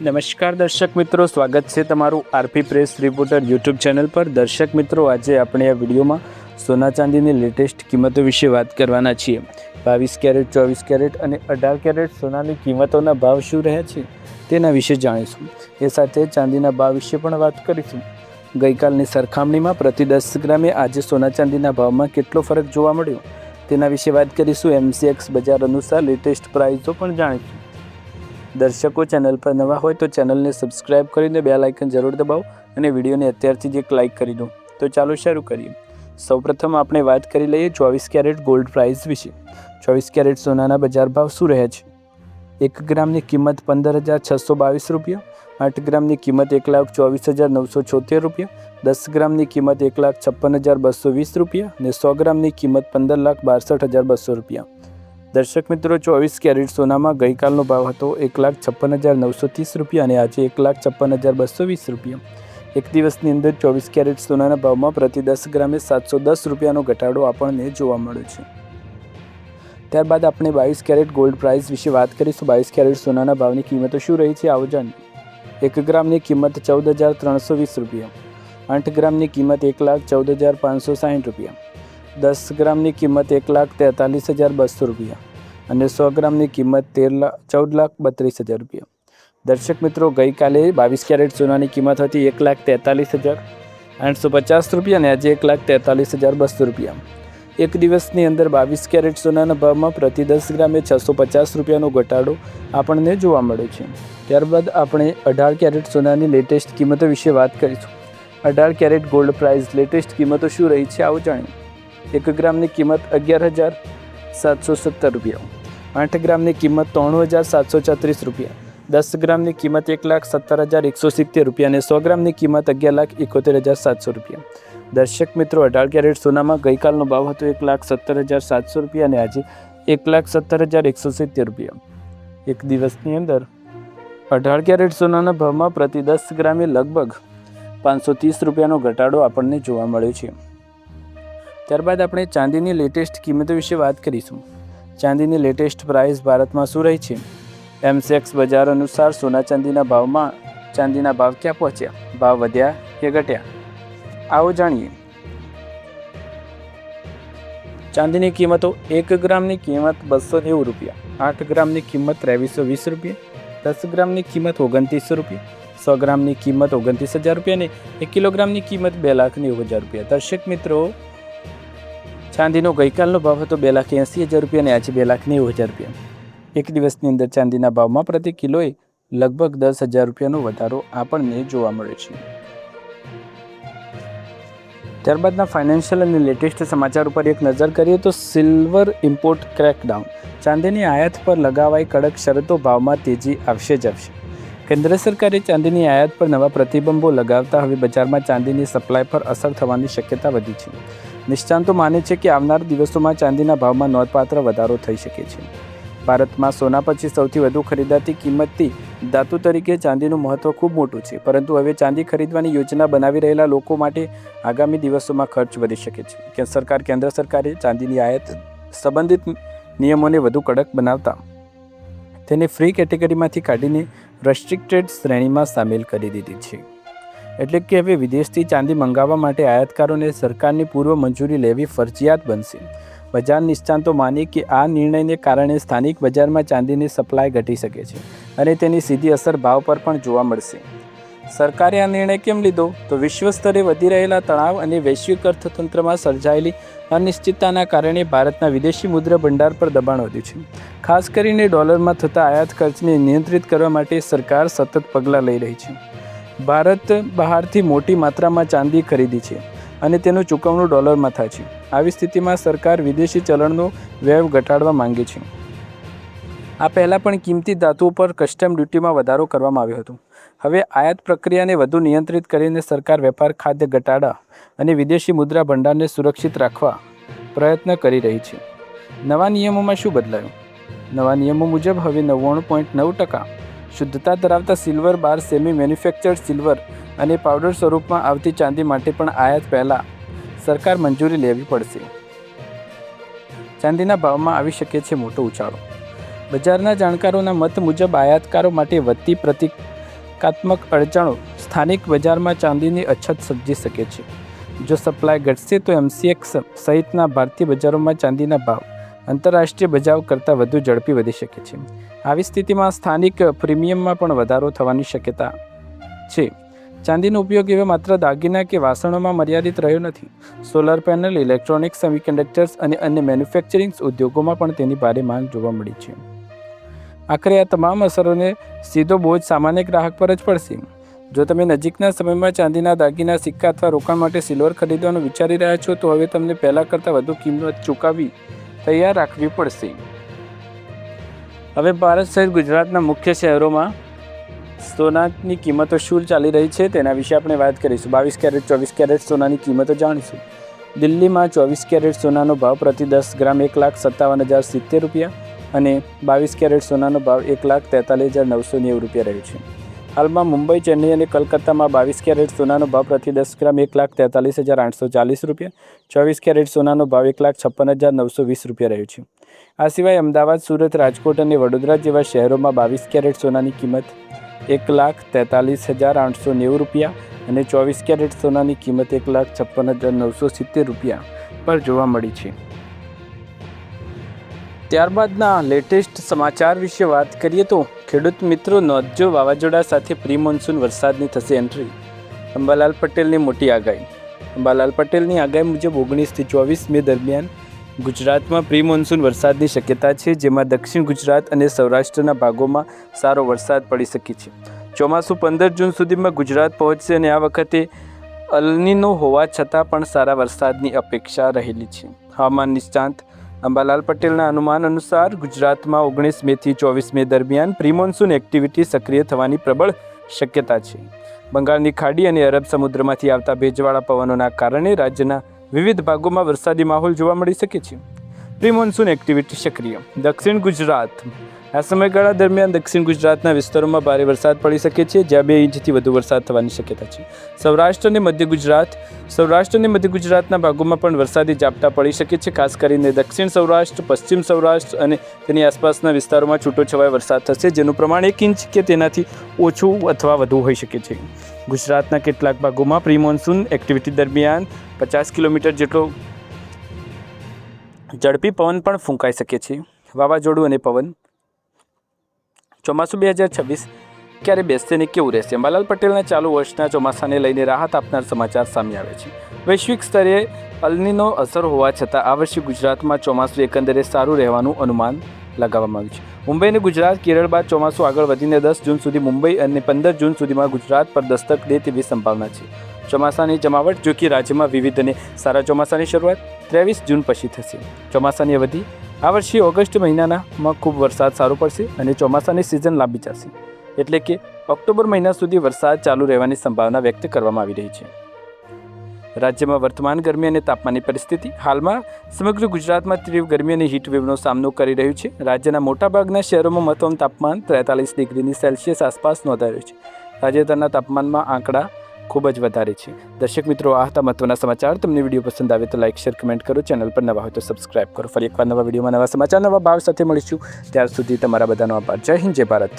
નમસ્કાર દર્શક મિત્રો, સ્વાગત છે તમારું RP press reporter YouTube channel પર। દર્શક મિત્રો, આજે આપણે આ વિડીયોમાં સોના ચાંદીની લેટેસ્ટ કિંમતો વિશે વાત કરવાના છીએ। 22 કેરેટ, 24 કેરેટ અને 18 કેરેટ સોનાની કિંમતોના ભાવ શું રહ્યા છે તેના વિશે જાણીશું। એ સાથે ચાંદીના ભાવ વિશે પણ વાત કરીશું। ગઈકાલની સરખામણીમાં પ્રતિ 10 ગ્રામે આજે સોના ચાંદીના ભાવમાં કેટલો ફરક જોવા મળ્યો તેના વિશે વાત કરીશું। MCX બજાર અનુસાર લેટેસ્ટ પ્રાઇસો પણ જાણીશું। દર્શકો, ચેનલ પર નવા હોય તો ચેનલને સબસ્ક્રાઇબ કરીને બેલ આઇકન જરૂર દબાવો અને વિડીયોને અત્યારથી જ એક લાઇક કરી દો। તો ચાલો શરૂ કરીએ। સૌપ્રથમ આપણે વાત કરી લઈએ 24 કેરેટ ગોલ્ડ પ્રાઇસ વિશે। 24 કેરેટ સોનાના બજાર ભાવ શું રહ્યા છે? 1 ગ્રામની કિંમત 15,622 રૂપિયા, 8 ગ્રામની કિંમત 1,24,976 રૂપિયા, 10 ગ્રામની કિંમત 1,56,220 રૂપિયા અને 100 ગ્રામની કિંમત 15,62,200 રૂપિયા। દર્શક મિત્રો, 24 કેરેટ સોનામાં ગઈકાલનો ભાવ હતો 1,56,930 રૂપિયા અને આજે 1,56,220 રૂપિયા। એક દિવસની અંદર 24 કેરેટ સોનાના ભાવમાં પ્રતિ 10 ગ્રામે 710 રૂપિયાનો ઘટાડો આપણને જોવા મળ્યો છે। ત્યારબાદ આપણે 22 કેરેટ ગોલ્ડ પ્રાઇસ વિશે વાત કરીશું। 22 કેરેટ સોનાના ભાવની કિંમતો શું રહી છે આવો જાણીએ। 1 ગ્રામની કિંમત 14,320 રૂપિયા, 8 ગ્રામની કિંમત 1,14,560 રૂપિયા, 10 ગ્રામની કિંમત 1,43,200 રૂપિયા અને 100 ગ્રામની કિંમત 14,32,000 રૂપિયા। દર્શક મિત્રો, ગઈકાલે 22 કેરેટ સોનાની કિંમત હતી 1,43,850 રૂપિયા અને આજે 1,43,200 રૂપિયા। એક દિવસની અંદર 22 કેરેટ સોનાના ભાવમાં પ્રતિ 10 ગ્રામે 650 રૂપિયાનો ઘટાડો આપણને જોવા મળ્યો છે। ત્યારબાદ આપણે 18 કેરેટ સોનાની લેટેસ્ટ કિંમતો વિશે વાત કરીશું। 18 કેરેટ ગોલ્ડ પ્રાઇસ લેટેસ્ટ કિંમતો શું રહી છે આવો જાણીએ। 1 ગ્રામની કિંમત 11,770 રૂપિયા, 8 ગ્રામની કિંમત 93,734 રૂપિયા, 10 ગ્રામની કિંમત 1,17,170 રૂપિયા અને 100 ગ્રામની કિંમત 11,71,700 રૂપિયા। દર્શક મિત્રો, 18 કેરેટ સોનામાં ગઈકાલનો ભાવ હતો 1,17,700 રૂપિયા અને આજે 1,17,170 રૂપિયા। એક દિવસની અંદર 18 કેરેટ સોનાના ભાવમાં પ્રતિ 10 ગ્રામે લગભગ 530 રૂપિયાનો ઘટાડો આપણને જોવા મળ્યો છે। ત્યારબાદ આપણે ચાંદીની લેટેસ્ટ કિંમતો વિશે વાત કરીશું। ચાંદીની લેટેસ્ટ પ્રાઇસ ભારતમાં શું રહી છે? MCX બજાર અનુસાર સોના ચાંદીના ભાવમાં ચાંદીના ભાવ ક્યાં પહોંચ્યા? ભાવ વધ્યા કે ઘટ્યા? આવો જાણીએ। ચાંદીની કિંમતો: 1 ગ્રામની કિંમત 290 રૂપિયા, 8 ગ્રામની કિંમત 2320 રૂપિયા, 10 ગ્રામની કિંમત 2900 રૂપિયા, 100 ગ્રામની કિંમત 29,000 રૂપિયા અને 1 કિલોગ્રામની કિંમત 2,90,000 રૂપિયા। દર્શક મિત્રો, ચાંદીનો ગઈકાલનો ભાવ હતો 2,80,000 રૂપિયા અને આજે 2,90,000 રૂપિયા। એક દિવસની અંદર ચાંદીના ભાવમાં પ્રતિ કિલોએ લગભગ 10,000 રૂપિયાનો વધારો આપણને જોવા મળે છે। ત્યારબાદના ફાઇનાન્શિયલ અને લેટેસ્ટ સમાચાર ઉપર એક નજર કરીએ તો સિલ્વર ઇમ્પોર્ટ ક્રેકડાઉન, ચાંદીની આયાત પર લગાવાઈ કડક શરતો, ભાવમાં તેજી આવશે જ આવશે। કેન્દ્ર સરકારે ચાંદીની આયાત પર નવા પ્રતિબંધો લગાવતા હવે બજારમાં ચાંદીની સપ્લાય પર અસર થવાની શક્યતા વધી છે। નિષ્ણાતો માને છે કે આવનાર દિવસોમાં ચાંદીના ભાવમાં નોંધપાત્ર વધારો થઈ શકે છે। ભારતમાં સોના પછી સૌથી વધુ ખરીદાતી કિંમતી ધાતુ તરીકે ચાંદીનું મહત્ત્વ ખૂબ મોટું છે, પરંતુ હવે ચાંદી ખરીદવાની યોજના બનાવી રહેલા લોકો માટે આગામી દિવસોમાં ખર્ચ વધી શકે છે। કેન્દ્ર સરકારે ચાંદીની આયાત સંબંધિત નિયમોને વધુ કડક બનાવતા તેને ફ્રી કેટેગરીમાંથી કાઢીને રેસ્ટ્રિક્ટેડ શ્રેણીમાં સામેલ કરી દીધી છે। એટલે કે હવે વિદેશથી ચાંદી મંગાવવા માટે આયાતકારોને સરકારની પૂર્વ મંજૂરી લેવી ફરજિયાત બનશે। બજાર નિષ્ણાતો માને કે આ નિર્ણયને કારણે સ્થાનિક બજારમાં ચાંદીની સપ્લાય ઘટી શકે છે અને તેની સીધી અસર ભાવ પર પણ જોવા મળશે। સરકારે આ નિર્ણય કેમ લીધો? તો વિશ્વ સ્તરે વધી રહેલા તણાવ અને વૈશ્વિક અર્થતંત્રમાં સર્જાયેલી અનિશ્ચિતતાના કારણે ભારતના વિદેશી મુદ્રા ભંડાર પર દબાણ વધ્યું છે। ખાસ કરીને ડોલરમાં થતા આયાત ખર્ચને નિયંત્રિત કરવા માટે સરકાર સતત પગલાં લઈ રહી છે। ભારત બહારથી મોટી માત્રામાં ચાંદી ખરીદી છે અને તેનું ચૂકવણું ડોલરમાં થાય છે। આવી સ્થિતિમાં સરકાર વિદેશી ચલણનો વ્યય ઘટાડવા માંગે છે। આ પહેલાં પણ કિંમતી ધાતુઓ પર કસ્ટમ ડ્યુટીમાં વધારો કરવામાં આવ્યો હતો। હવે આયાત પ્રક્રિયાને વધુ નિયંત્રિત કરીને સરકાર વેપાર, ખાદ્ય ઘટાડા અને વિદેશી મુદ્રા ભંડારને સુરક્ષિત રાખવા પ્રયત્ન કરી રહી છે। નવા નિયમોમાં શું બદલાયું? નવા નિયમો મુજબ હવે 99.9% શુદ્ધતા ધરાવતા સિલ્વર બાર, સેમી મેન્યુફેક્ચર્ડ સિલ્વર અને પાવડર સ્વરૂપમાં આવતી ચાંદી માટે પણ આયાત પહેલાં સરકાર મંજૂરી લેવી પડશે। ચાંદીના ભાવમાં આવી શકે છે મોટો ઉછાળો। બજારના જાણકારોના મત મુજબ આયાતકારો માટે વધતી માળખાત્મક અડચણો સ્થાનિક બજારમાં ચાંદીની અછત સર્જી શકે છે. જો સપ્લાય ઘટશે તો MCX સહિતના ભારતીય બજારોમાં ચાંદીના ભાવ આંતરરાષ્ટ્રીય બજાર કરતાં વધુ ઝડપી વધી શકે છે. આવી સ્થિતિમાં સ્થાનિક પ્રીમિયમમાં પણ વધારો થવાની શક્યતા છે. ચાંદીનો ઉપયોગ હવે માત્ર દાગીના કે વાસણોમાં મર્યાદિત રહ્યો નથી. સોલર પેનલ, ઇલેક્ટ્રોનિક્સ, સેમિકન્ડક્ટર્સ અને અન્ય મેન્યુફેક્ચરિંગ ઉદ્યોગોમાં પણ તેની ભારે માંગ જોવા મળી છે. આખરે આ તમામ અસરોને સીધો બોજ સામાન્ય ગ્રાહક પર જ પડશે. જો તમે નજીકના સમયમાં ચાંદીના દાગીના, સિક્કા અથવા રોકાણ માટે સિલ્વર ખરીદવાનું વિચારી રહ્યા છો તો હવે તમને પહેલાં કરતાં વધુ કિંમત ચૂકવવી તૈયાર રાખવી પડશે. હવે ભારત સહિત ગુજરાતના મુખ્ય શહેરોમાં સોનાની કિંમતો શું ચાલી રહી છે તેના વિશે આપણે વાત કરીશું. 22 કેરેટ, 24 કેરેટ સોનાની કિંમતો જાણીશું. દિલ્હીમાં 24 કેરેટ સોનાનો ભાવ પ્રતિ 10 ગ્રામ 1,57,070 રૂપિયા અને 22 કેરેટ સોનાનો ભાવ 1,43,990 રૂપિયા રહ્યો છે. હાલમાં મુંબઈ, ચેન્નઈ અને કલકત્તામાં 22 કેરેટ સોનાનો ભાવ પ્રતિ 10 ગ્રામ 1,43,840 રૂપિયા, 24 કેરેટ સોનાનો ભાવ 1,56,920 રૂપિયા રહ્યો છે. આ સિવાય અમદાવાદ, સુરત, રાજકોટ અને વડોદરા જેવા શહેરોમાં 22 કેરેટ સોનાની કિંમત 1,43,890 રૂપિયા અને 24 કેરેટ સોનાની કિંમત 1,56,970 રૂપિયા પર જોવા મળી છે. ત્યારબાદના લેટેસ્ટ સમાચાર વિશે વાત કરીએ તો ખેડૂત મિત્રો નોંધજો, વાવાઝોડા સાથે પ્રી મોન્સૂન વરસાદની થશે એન્ટ્રી. અંબાલાલ પટેલની મોટી આગાહી. અંબાલાલ પટેલની આગાહી મુજબ 19થી 24 મે દરમિયાન ગુજરાતમાં પ્રી મોન્સૂન વરસાદની શક્યતા છે, જેમાં દક્ષિણ ગુજરાત અને સૌરાષ્ટ્રના ભાગોમાં સારો વરસાદ પડી શકે છે. ચોમાસું 15 જૂન સુધીમાં ગુજરાત પહોંચશે અને આ વખતે અલનીનો હોવા છતાં પણ સારા વરસાદની અપેક્ષા રહેલી છે. હવામાન નિષ્ણાંત અંબાલાલ પટેલના અનુમાન અનુસાર ગુજરાતમાં 19 મેથી 24 મે દરમિયાન પ્રી મોન્સૂન એક્ટિવિટી સક્રિય થવાની પ્રબળ શક્યતા છે. બંગાળની ખાડી અને અરબ સમુદ્રમાંથી આવતા ભેજવાળા પવનોના કારણે રાજ્યના વિવિધ ભાગોમાં વરસાદી માહોલ જોવા મળી શકે છે. પ્રી મોન્સૂન એક્ટિવિટી સક્રિય. દક્ષિણ ગુજરાત. આ સમયગાળા દરમિયાન દક્ષિણ ગુજરાતના વિસ્તારોમાં ભારે વરસાદ પડી શકે છે, જ્યાં 2 ઇંચથી વધુ વરસાદ થવાની શક્યતા છે. સૌરાષ્ટ્ર અને મધ્ય ગુજરાતના ભાગોમાં પણ વરસાદી ઝાપટા પડી શકે છે. ખાસ કરીને દક્ષિણ સૌરાષ્ટ્ર, પશ્ચિમ સૌરાષ્ટ્ર અને તેની આસપાસના વિસ્તારોમાં છૂટોછવાયો વરસાદ થશે, જેનું પ્રમાણ 1 ઇંચ કે તેનાથી ઓછું અથવા વધુ હોઈ શકે છે. ગુજરાતના કેટલાક ભાગોમાં પ્રી મોન્સૂન એક્ટિવિટી દરમિયાન 50 કિલોમીટર જેટલો ઝડપી પવન પણ ફૂંકાઈ શકે છે. વાવાઝોડું અને પવન. ચોમાસું 2026 ક્યારે બેસશે ને કેવું રહેશે? અંબાલાલ પટેલના ચાલુ વર્ષના ચોમાસાને લઈને રાહત આપનાર સમાચાર સામે આવે છે. વૈશ્વિક સ્તરે અલનીનો અસર હોવા છતાં આ વર્ષે ગુજરાતમાં ચોમાસું એકંદરે સારું રહેવાનું અનુમાન લગાવવામાં આવ્યું છે. મુંબઈ અને ગુજરાત, કેરળ બાદ ચોમાસું આગળ વધીને 10 જૂન સુધી મુંબઈ અને 15 જૂન સુધીમાં ગુજરાત પર દસ્તક દે તેવી સંભાવના છે. ચોમાસાની જમાવટ. જો કે રાજ્યમાં વિવિધ અને સારા ચોમાસાની શરૂઆત 23 જૂન પછી થશે. ચોમાસાની અવધિ. આ વર્ષે ઓગસ્ટ મહિનામાં ખૂબ વરસાદ સારો પડશે અને ચોમાસાની સિઝન લાંબી ચાલશે, એટલે કે ઓક્ટોબર મહિના સુધી વરસાદ ચાલુ રહેવાની સંભાવના વ્યક્ત કરવામાં આવી રહી છે. રાજ્યમાં વર્તમાન ગરમી અને તાપમાનની પરિસ્થિતિ. હાલમાં સમગ્ર ગુજરાતમાં તીવ્ર ગરમી અને હીટવેવનો સામનો કરી રહ્યું છે. રાજ્યના મોટાભાગના શહેરોમાં મહત્તમ તાપમાન 43 ડિગ્રી સેલ્સિયસ આસપાસ નોંધાઈ રહ્યું છે. તાજેતરના તાપમાનમાં આંકડા ખૂબ જ વધારે છે. દર્શક મિત્રો, આ હતા મહત્વના સમાચાર. તમને વિડીયો પસંદ આવે તો લાઇક, શેર, કમેન્ટ કરો. ચેનલ પર નવા હોય તો સબસ્ક્રાઇબ કરો. ફરી એકવાર નવા વિડીયોમાં નવા સમાચાર, નવા ભાવ સાથે મળીશું. ત્યાર સુધી તમારા બધાનો આભાર. જય હિન્દ, જય ભારત.